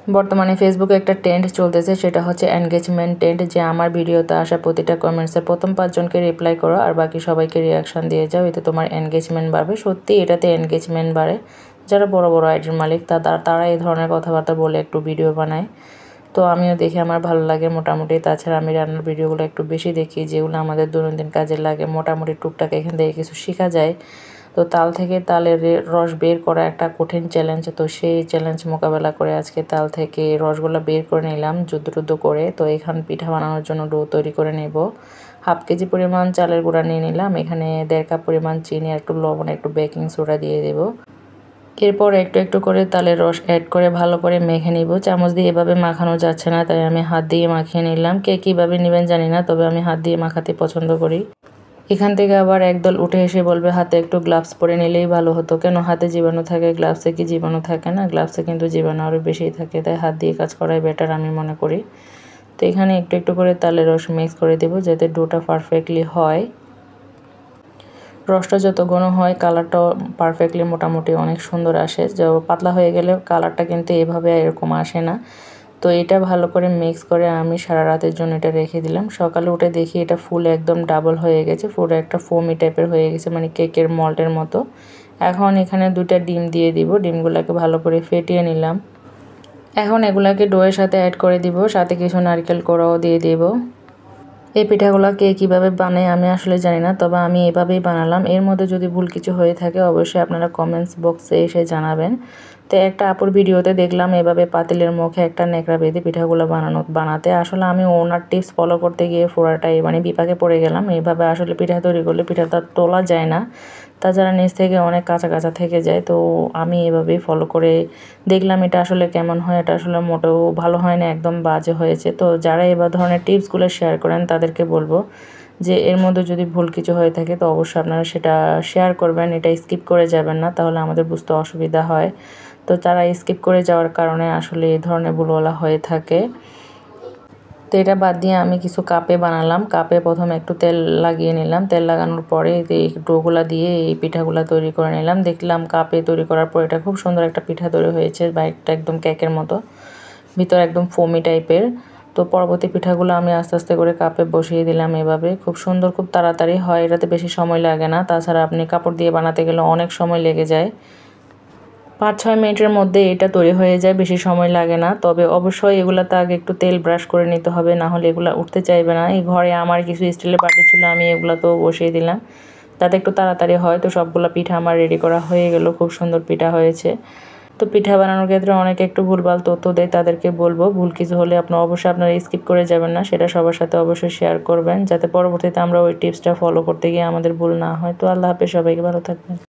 বর্তমানে ফেসবুকে একটা ট্রেন্ড চলতেছে, সেটা হচ্ছে এনগেজমেন্ট ট্রেন্ড, যে আমার ভিডিওতে আসা প্রতিটা কমেন্টসের প্রথম 5 জনকে রিপ্লাই করো আর বাকি সবাইকে রিয়াকশান দিয়ে যাও, এতে তোমার এনগেজমেন্ট বাড়বে। সত্যি এটাতে এনগেজমেন্ট বাড়ে। যারা বড় বড় আইডির মালিক তারা এই ধরনের কথাবার্তা বলে একটু ভিডিও বানায়। তো আমিও দেখি, আমার ভালো লাগে মোটামুটি। তাছাড়া আমি রান্নার ভিডিওগুলো একটু বেশি দেখি, যেগুলো আমাদের দৈনন্দিন কাজে লাগে। মোটামুটি টুকটাক এখান থেকে কিছু শেখা যায়। তো তাল থেকে তালের রস বের করা একটা কঠিন চ্যালেঞ্জ। তো সেই চ্যালেঞ্জ মোকাবেলা করে আজকে তাল থেকে রসগুলো বের করে নিলাম যুদ্ধ করে। তো এখানে পিঠা বানানোর জন্য ডো তৈরি করে নেব। 1/2 কেজি পরিমাণ চালের গুঁড়া নিয়ে নিলাম। এখানে 1.5 কাপ পরিমাণ চিনি, একটু লবণ, একটু বেকিং সোডা দিয়ে দেব। এরপর একটু একটু করে তালের রস অ্যাড করে ভালো করে মেখে নিব। চামচ দিয়ে এভাবে মাখানো যাচ্ছে না, তাই আমি হাত দিয়ে মাখিয়ে নিলাম। কে কীভাবে নেবেন জানি না, তবে আমি হাত দিয়ে মাখাতে পছন্দ করি। এখান থেকে আবার একদল উঠে এসে বলবে হাতে একটু গ্লাভস পরে নিলেই ভালো হতো। কেন হাতে জীবাণু থাকে, গ্লাভসে কি জীবাণু থাকে না? গ্লাভসে কিন্তু জীবাণু আরও বেশি থাকে, তাই হাত দিয়ে কাজ করাই বেটার আমি মনে করি। তো এখানে একটু একটু করে তালের রস মিক্স করে দেব, যাতে ডোটা পারফেক্টলি হয়। রসটা যত ঘন হয় কালারটাও পারফেক্টলি মোটামুটি অনেক সুন্দর আসে। যে পাতলা হয়ে গেলে কালারটা কিন্তু এভাবে এরকম আসে না। তো এটা ভালো করে মিক্স করে আমি সারা রাতের জন্য এটা রেখে দিলাম। সকালে উঠে দেখি এটা ফুল একদম ডাবল হয়ে গেছে, পুরো একটা ফোমি টাইপের হয়ে গেছে, মানে কেকের মল্টের মতো। এখন এখানে 2টা ডিম দিয়ে দিব। ডিমগুলোকে ভালো করে ফেটিয়ে নিলাম। এখন এগুলাকে ডোয়ের সাথে অ্যাড করে দিব, সাথে কিছু নারকেল কোড়াও দিয়ে দেব। এই পিঠাগুলো কে কীভাবে বানায় আমি আসলে জানি না, তবে আমি এভাবেই বানালাম। এর মধ্যে যদি ভুল কিছু হয়ে থাকে অবশ্যই আপনারা কমেন্টস বক্সে এসে জানাবেন। তো একটা আপুর ভিডিওতে দেখলাম এভাবে পাতিলের মুখে একটা ন্যাকড়া বেঁধে পিঠাগুলো বানাতে। আসলে আমি ওনার টিপস ফলো করতে গিয়ে পুরাটাই মানে বিপাকে পড়ে গেলাম। এইভাবে আসলে পিঠা তৈরি করলে পিঠাটা তোলা যায় না, তাছাড়া নিচ থেকে অনেক কাঁচা কাঁচা থেকে যায়। তো আমি এভাবেই ফলো করে দেখলাম এটা আসলে কেমন হয়। এটা আসলে মোটেও ভালো হয় না, একদম বাজে হয়েছে। তো যারা এবার ধরনের টিপসগুলো শেয়ার করেন তাদেরকে বলবো যে এর মধ্যে যদি ভুল কিছু হয়ে থাকে তো অবশ্যই আপনারা সেটা শেয়ার করবেন, এটা স্কিপ করে যাবেন না, তাহলে আমাদের বুঝতে অসুবিধা হয়। তো তারা স্কিপ করে যাওয়ার কারণে আসলে এই ধরনের ভুলওয়ালা হয়ে থাকে। তো এটা বাদ দিয়ে আমি কিছু কাপে বানালাম। কাপে প্রথমে একটু তেল লাগিয়ে নিলাম। তেল লাগানোর পরে এই ডোগুলা দিয়ে এই পিঠাগুলা তৈরি করে নিলাম। দেখলাম কাপে তৈরি করার পর এটা খুব সুন্দর একটা পিঠা তৈরি হয়েছে, বাইরেটা একদম কেকের মতো, ভিতর একদম ফোমি টাইপের। তো পরবর্তী পিঠাগুলো আমি আস্তে আস্তে করে কাপে বসিয়ে দিলাম। এভাবে খুব সুন্দর, খুব তাড়াতাড়ি হয়, এটাতে বেশি সময় লাগে না। তাছাড়া আপনি কাপড় দিয়ে বানাতে গেলে অনেক সময় লেগে যায়। 5-6 মিনিটের মধ্যে এটা তৈরি হয়ে যায়, বেশি সময় লাগে না। তবে অবশ্যই এগুলাতে আগে একটু তেল ব্রাশ করে নিতে হবে, না হলে এগুলো উঠতে চাইবে না। এই ঘরে আমার কিছু স্টিলের বাটি ছিল, আমি এগুলোতেও বসিয়ে দিলাম যাতে একটু তাড়াতাড়ি হয়। তো সবগুলো পিঠা আমার রেডি করা হয়ে গেল, খুব সুন্দর পিঠা হয়েছে। তো পিঠা বানানোর ক্ষেত্রে অনেকে একটু ভুলভাল তথ্য দেয়, তাদেরকে বলবো ভুল কিছু হলে আপনারা স্কিপ করে যাবেন না, সেটা সবার সাথে অবশ্যই শেয়ার করবেন, যাতে পরবর্তীতে আমরা ওই টিপসটা ফলো করতে গিয়ে আমাদের ভুল না হয়। তো আল্লাহ হাফেজ, সবাইকে ভালো থাকবেন।